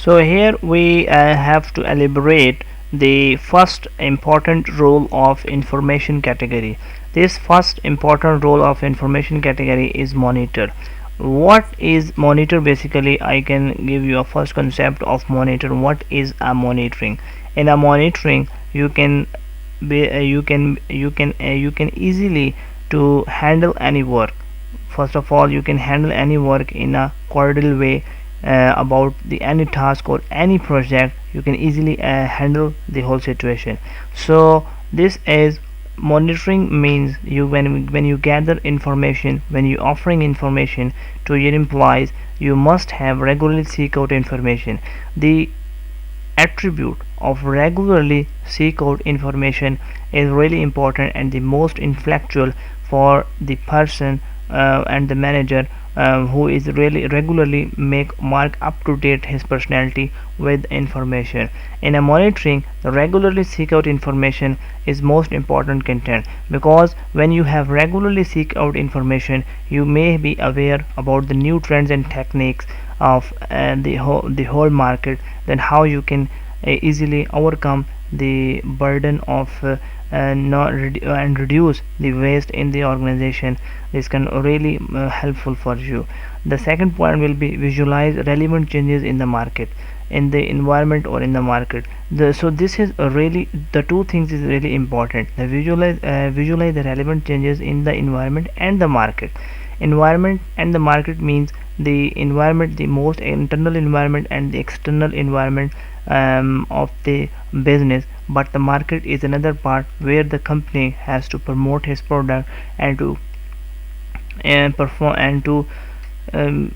So here we have to elaborate the first important role of information category. This first important role of information category is monitor. What is monitor? Basically, I can give you a first concept of monitor. What is a monitoring? In a monitoring, you can you can easily to handle any work. First of all, you can handle any work in a cordial way, about the any task or any project. You can easily handle the whole situation. So this is monitoring. Means you, when you gather information, when you offering information to your employees, you must have regularly seek out information. The attribute of regularly seek out information is really important and the most influential for the person and the manager, who is really regularly make mark up to date his personality with information. In a monitoring, the regularly seek out information is most important content, because when you have regularly seek out information, you may be aware about the new trends and techniques of the whole market. Then how you can easily overcome the burden of not and reduce the waste in the organization. This can really helpful for you. The second point will be visualize relevant changes in the market, in the environment or in the market. So this is really the two things is really important. The visualize the relevant changes in the environment and the market. Environment and the market means the environment, the most internal environment and the external environment of the business. But the market is another part where the company has to promote his product and to perform and to um,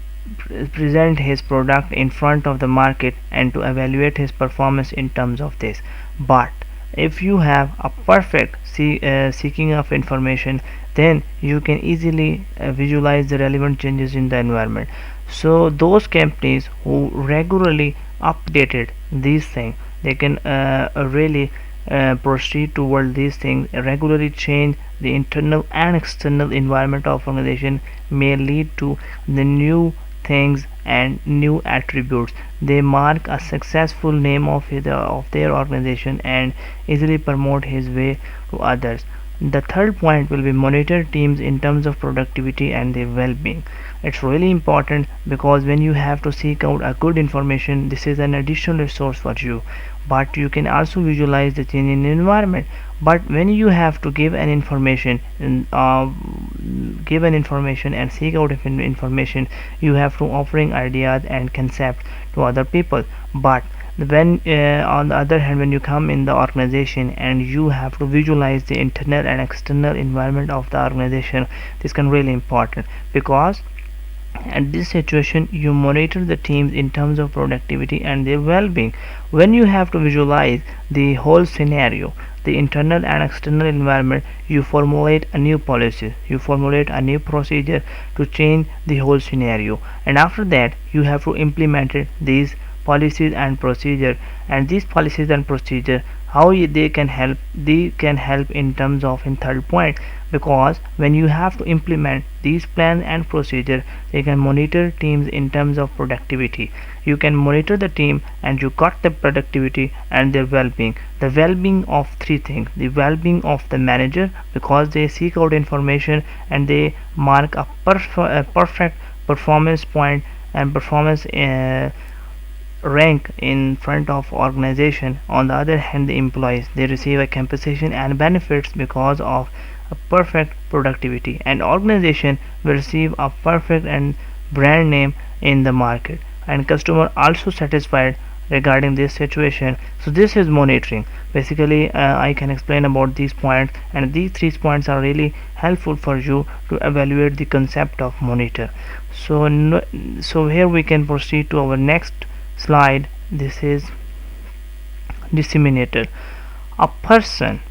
present his product in front of the market and to evaluate his performance in terms of this. But if you have a perfect seeking of information, then you can easily visualize the relevant changes in the environment. So those companies who regularly updated these things, they can really proceed toward these things. Regularly change the internal and external environment of organization may lead to the new things and new attributes. They mark a successful name of their organization and easily promote his way to others. The third point will be monitor teams in terms of productivity and their well-being. It's really important, because when you have to seek out a good information, this is an additional resource for you. But you can also visualize the change in environment. But when you have to give an information and seek out information, you have to offering ideas and concepts to other people. But when on the other hand, when you come in the organization and you have to visualize the internal and external environment of the organization, this can really important, because at this situation you monitor the teams in terms of productivity and their well-being. When you have to visualize the whole scenario, the internal and external environment, you formulate a new policy, you formulate a new procedure to change the whole scenario. And after that you have to implement it, these policies and procedure. And these policies and procedure, how they can help in terms of in third point, because when you have to implement these plans and procedure, they can monitor teams in terms of productivity. You can monitor the team and you got the productivity and their well-being. The well-being of three things: the well-being of the manager, because they seek out information and they mark a perfect performance point and performance rank in front of organization. On the other hand, the employees, they receive a compensation and benefits because of a perfect productivity, and organization will receive a perfect and brand name in the market, and customer also satisfied regarding this situation. So this is monitoring. Basically I can explain about these points, and these three points are really helpful for you to evaluate the concept of monitor. So so here we can proceed to our next slide. This is disseminator, a person,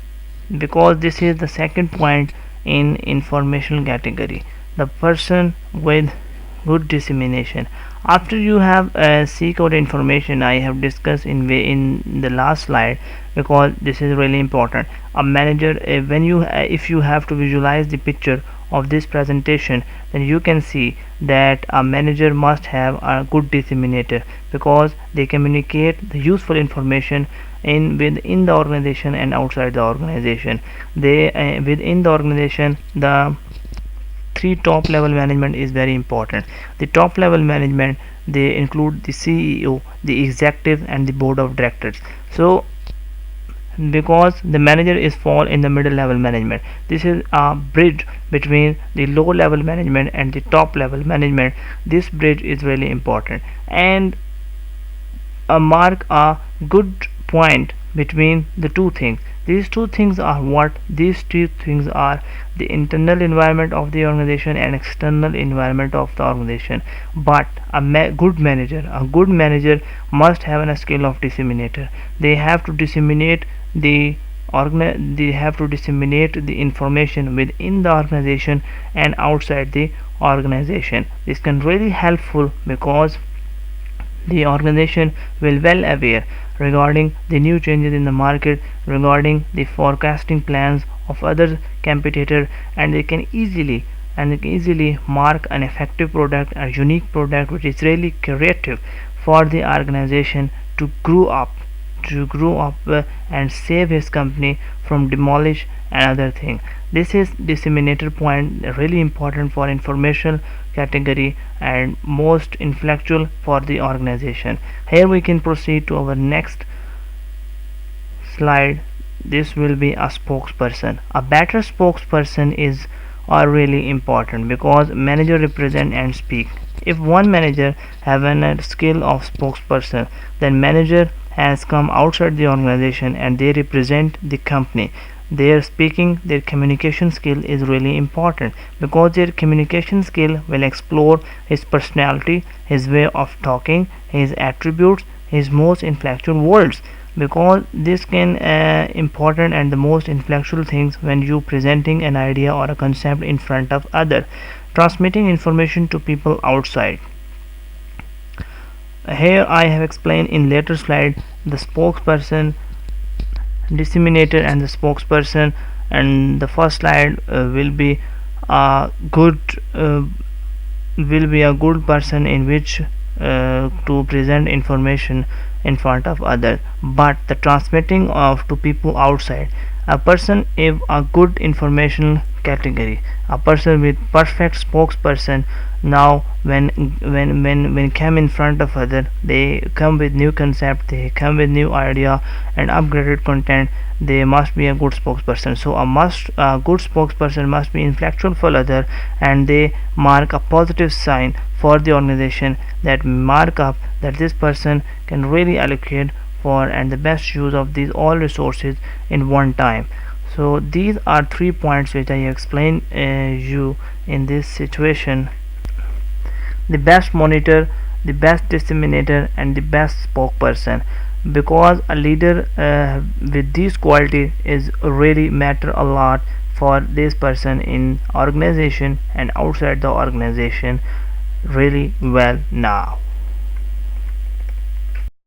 because this is the second point in informational category, the person with good dissemination. After you have seek out information, I have discussed in the last slide, because this is really important. A manager, when you if you have to visualize the picture of this presentation, then you can see that a manager must have a good disseminator, because they communicate the useful information in within the organization and outside the organization. They within the organization, the three top level management is very important. The top level management, they include the CEO, the executive, and the board of directors. So because the manager is fall in the middle level management, this is a bridge between the low level management and the top level management. This bridge is really important, and mark a good point between the two things. These two things are what? These two things are the internal environment of the organization and external environment of the organization. But a good manager must have a skill of disseminator. They have to disseminate the they have to disseminate the information within the organization and outside the organization. This can really helpful, because the organization will well aware regarding the new changes in the market, regarding the forecasting plans of other competitor, and they can easily mark an effective product, a unique product which is really creative for the organization to grow up and save his company from demolish another thing. This is disseminator point, really important for informational category and most influential for the organization. Here we can proceed to our next slide. This will be a spokesperson. A better spokesperson is are really important, because manager represent and speak. If one manager have a skill of spokesperson, then manager has come outside the organization and they represent the company. Their speaking, their communication skill is really important, because their communication skill will explore his personality, his way of talking, his attributes, his most influential words, because this can important and the most influential things when you presenting an idea or a concept in front of other, transmitting information to people outside. Here I have explained in later slide the spokesperson, disseminator, and the spokesperson. And the first slide will be a good person in which to present information in front of others, but the transmitting of to people outside. A person is a good informational category, a person with perfect spokesperson. Now when come in front of other, they come with new concept, they come with new idea and upgraded content. They must be a good spokesperson. So a good spokesperson must be influential for other, and they mark a positive sign for the organization, that mark up that this person can really allocate for and the best use of these all resources in one time. So these are 3 points which I explained you in this situation: the best monitor, the best disseminator, and the best spokesperson. Because a leader with these qualities is really matter a lot for this person in organization and outside the organization really well now.